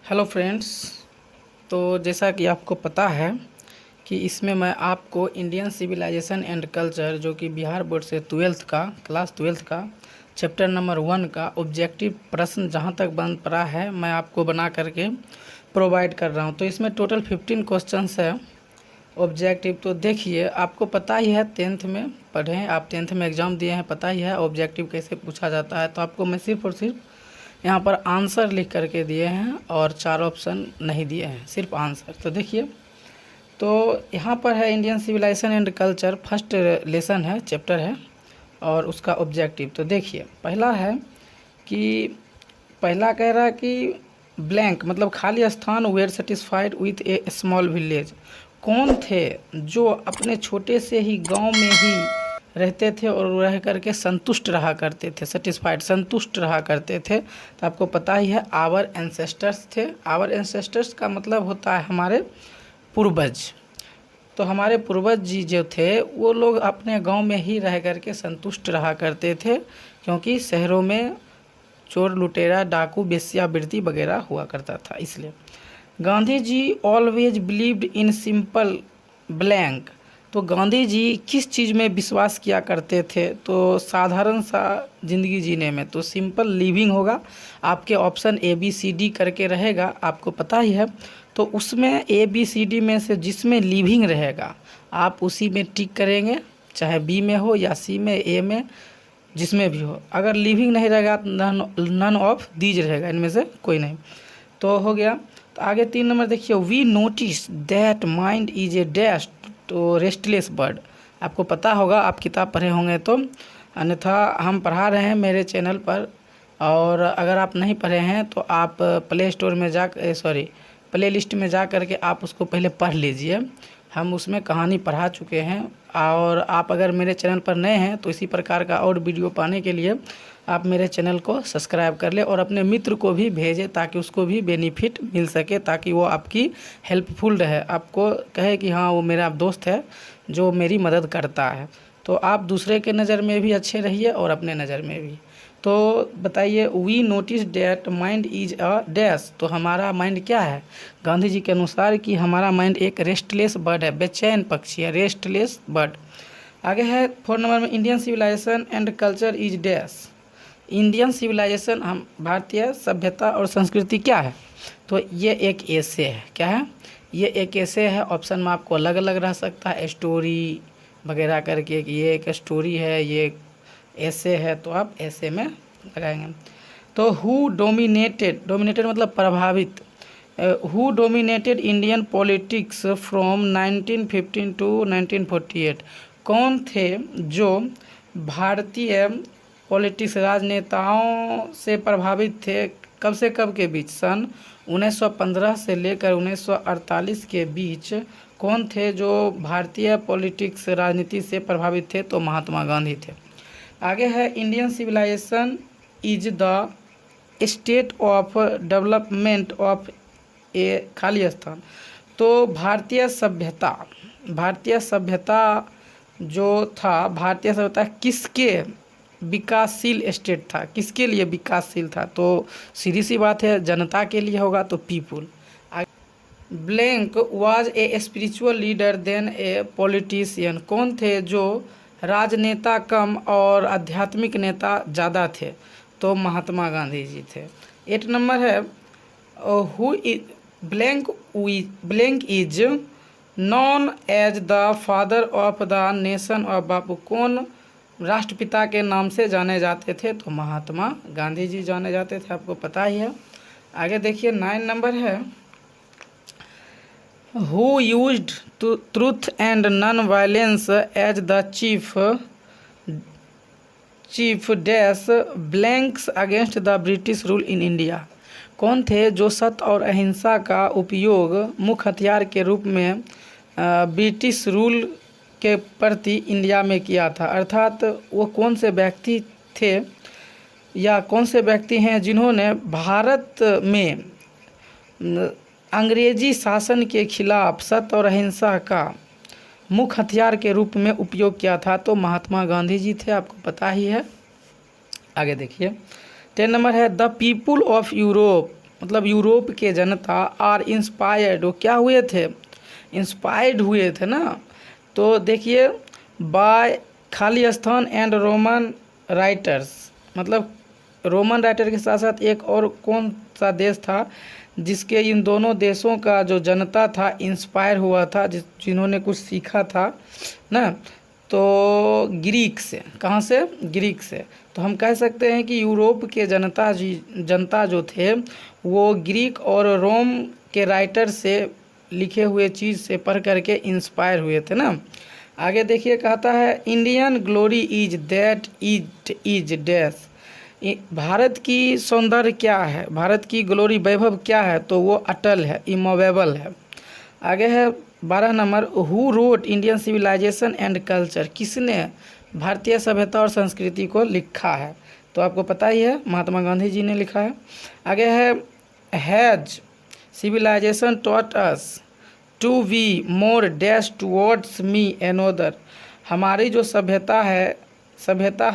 Hello friends. तो जैसा कि आपको पता है कि इसमें मैं आपको इंडियन सिविलाइजेशन एंड कल्चर जो कि बिहार बोर्ड से क्लास 12th का चैप्टर नंबर 1 का ऑब्जेक्टिव प्रश्न जहां तक बन पड़ा है मैं आपको बना करके प्रोवाइड कर रहा हूं। तो इसमें टोटल 15 क्वेश्चंस है ऑब्जेक्टिव। तो देखिए, आपको पता ही है, 10th में पढ़े हैं आप, 10th में एग्ज़ाम दिए हैं, पता ही है ऑब्जेक्टिव कैसे पूछा जाता है। तो आपको मैं सिर्फ और सिर्फ यहाँ पर आंसर लिख करके दिए हैं और 4 ऑप्शन नहीं दिए हैं, सिर्फ आंसर। तो देखिए, तो यहाँ पर है Indian civilisation and culture, first lesson है, चैप्टर है और उसका ऑब्जेक्टिव। तो देखिए, पहला है कि पहला कह रहा है कि ब्लैंक मतलब खाली स्थान, were satisfied with a small village. कौन थे जो अपने छोटे से ही गांव में ही रहते थे और रह करके संतुष्ट रहा करते थे, सेटिस्फाइड संतुष्ट रहा करते थे। तो आपको पता ही है आवर एंसेस्टर्स थे। आवर एंसेस्टर्स का मतलब होता है हमारे पूर्वज। तो हमारे पूर्वज जी जो थे वो लोग अपने गांव में ही रह करके संतुष्ट रहा करते थे, क्योंकि शहरों में चोर लुटेरा डाकू वेश्यावृत्ति वगैरह हुआ करता था, इसलिए। Gandhi ji always believed in simple blank. तो गांधी जी किस चीज़ में विश्वास किया करते थे? तो साधारण सा ज़िंदगी जीने में। तो सिंपल लिविंग होगा, आपके ऑप्शन ABCD करके रहेगा, आपको पता ही है। तो उसमें ABCD में से जिसमें लिविंग रहेगा आप उसी में टिक करेंगे, चाहे B में हो या C में, A में, जिसमें भी हो। अगर लिविंग नहीं रहेगा तो नन ऑफ दीज रहेगा, इनमें से कोई नहीं। तो हो गया। तो आगे 3 नंबर देखिए, we notice that mind is a dash तो रेस्टलेस बर्ड। आपको पता होगा, आप किताब पढ़े होंगे तो, अन्यथा हम पढ़ा रहे हैं मेरे चैनल पर। और अगर आप नहीं पढ़े हैं तो आप प्ले लिस्ट में जा करके आप उसको पहले पढ़ लीजिए। हम उसमें कहानी पढ़ा चुके हैं। और आप अगर मेरे चैनल पर नए हैं तो इसी प्रकार का और वीडियो पाने के लिए आप मेरे चैनल को सब्सक्राइब कर ले और अपने मित्र को भी भेजें ताकि उसको भी बेनिफिट मिल सके, ताकि वो आपकी हेल्पफुल रहे, आपको कहे कि हाँ वो मेरा दोस्त है जो मेरी मदद करता है। तो आप दूसरे के नज़र में भी अच्छे रहिए और अपने नज़र में भी। तो बताइए, we notice that mind is a dash. तो हमारा माइंड क्या है गांधी जी के अनुसार? कि हमारा माइंड एक रेस्टलेस बर्ड है, बेचैन पक्षी है, रेस्टलेस बर्ड। आगे है 4 नंबर में, Indian civilisation and culture is dash. Indian civilisation हम भारतीय सभ्यता और संस्कृति क्या है? तो ये एक ऐसे है। क्या है? ये एक ऐसे है। ऑप्शन में आपको अलग अलग रह सकता है, स्टोरी वगैरह करके, कि ये एक स्टोरी है, ये ऐसे है, तो आप ऐसे में लगाएंगे। तो हु डोमिनेटेड मतलब प्रभावित, who dominated Indian politics from 1915 to 1948। कौन थे जो भारतीय पॉलिटिक्स राजनेताओं से प्रभावित थे? कब से कब के बीच? सन 1915 से लेकर 1948 के बीच कौन थे जो भारतीय पॉलिटिक्स राजनीति से प्रभावित थे? तो महात्मा गांधी थे। आगे है, Indian civilization is the state of development of a खाली स्थान। तो भारतीय सभ्यता जो था, भारतीय सभ्यता किसके विकासशील स्टेट था, किसके लिए विकासशील था? तो सीधी सी बात है, जनता के लिए होगा, तो people. Blank was a spiritual leader than a politician. कौन थे जो राजनेता कम और आध्यात्मिक नेता ज़्यादा थे? तो महात्मा गांधी जी थे। 8 नंबर है, who blank is known as the father of the nation of Bapu. कौन राष्ट्रपिता के नाम से जाने जाते थे? तो महात्मा गांधी जी जाने जाते थे, आपको पता ही है। आगे देखिए, 9 नंबर है, who used truth and non violence as the chief dash blanks against the British rule in India. कौन थे जो सत्य और अहिंसा का उपयोग मुख्य हथियार के रूप में ब्रिटिश रूल के प्रति इंडिया में किया था? अर्थात वो कौन से व्यक्ति थे या कौन से व्यक्ति हैं जिन्होंने भारत में अंग्रेजी शासन के खिलाफ सत्य और अहिंसा का मुख्य हथियार के रूप में उपयोग किया था? तो महात्मा गांधी जी थे, आपको पता ही है। आगे देखिए, 10 नंबर है, द पीपुल ऑफ यूरोप मतलब यूरोप के जनता आर इंस्पायर्ड, वो क्या हुए थे, इंस्पायर्ड हुए थे ना। तो देखिए by Khalistan and Roman writers, मतलब रोमन राइटर के साथ साथ एक और कौन सा देश था जिसके इन दोनों देशों का जो जनता था इंस्पायर हुआ था, जिन्होंने कुछ सीखा था ना, तो ग्रीक से। कहाँ से? ग्रीक से। तो हम कह सकते हैं कि यूरोप के जनता जो थे वो ग्रीक और रोम के राइटर से लिखे हुए चीज़ से पढ़ करके इंस्पायर हुए थे ना। आगे देखिए कहता है Indian glory is that it is dash, Bharat की सौंदर्य क्या है, भारत की ग्लोरी वैभव क्या है, तो वो अटल है, इमूवेबल है। आगे है 12 नंबर, who wrote Indian civilisation and culture, किसने भारतीय सभ्यता और संस्कृति को लिखा है, तो आपको पता ही है महात्मा गांधी जी ने लिखा है। आगे है has civilisation taught us to be more dash towards me another, हमारी जो सभ्यता है, सभ्यता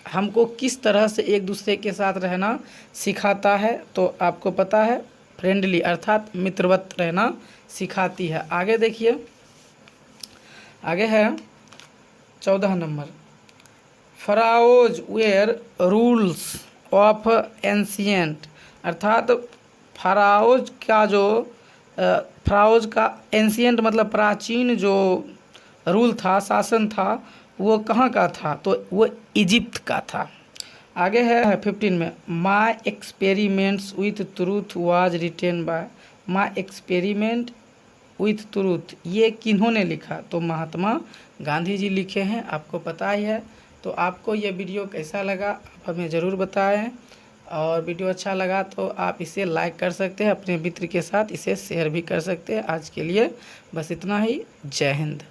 हमको किस तरह से एक दूसरे के साथ रहना सिखाता है, तो आपको पता है फ्रेंडली अर्थात मित्रवत रहना सिखाती है। आगे देखिए, आगे है 14 number, Pharaohs were rules of ancient, अर्थात फराओज का एंशियंट मतलब प्राचीन जो रूल था, शासन था, वो कहाँ का था, तो वो इजिप्ट का था। आगे है 15 में, my experiments with truth was written by, my experiment with truth ये किन्होंने लिखा, तो महात्मा गांधी जी लिखे हैं, आपको पता ही है। तो आपको ये वीडियो कैसा लगा आप हमें ज़रूर बताएं, और वीडियो अच्छा लगा तो आप इसे लाइक कर सकते हैं, अपने मित्र के साथ इसे शेयर भी कर सकते हैं। आज के लिए बस इतना ही, जय हिंद।